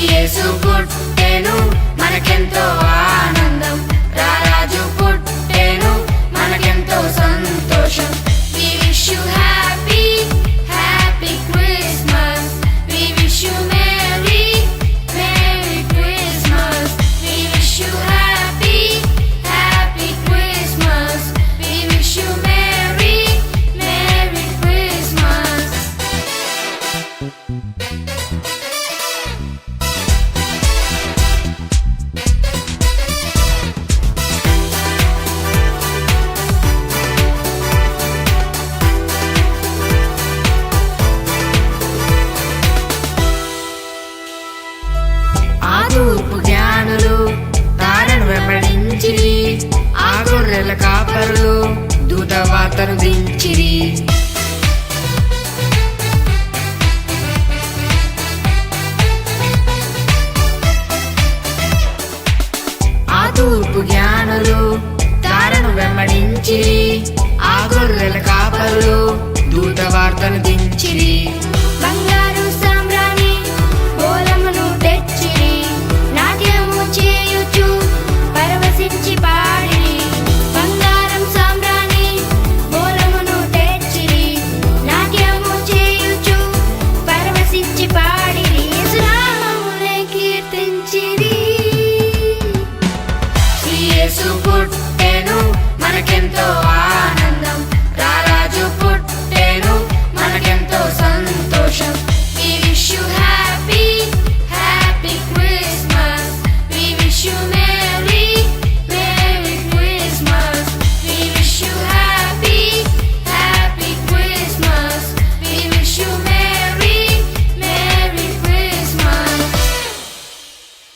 యేసు పుట్టెను మనకెంతో ఆనందం, రారాజు పుట్టెను మనకెంతో సంతోషం. We wish you happy, happy Christmas. We wish you merry, merry Christmas. We wish you happy, happy Christmas. We wish you merry, merry Christmas. ఆ తూర్పు జ్ఞానులు తారను వెంబడించిరి, ఆ గొర్రెల కాపరులు దూతవార్తను దించిరి. ఆ తూర్పు జ్ఞానులు తారను వెంబడించిరి, ఆ గొర్రెల కాపరులు దూతవార్తను దించిరి. బంగారు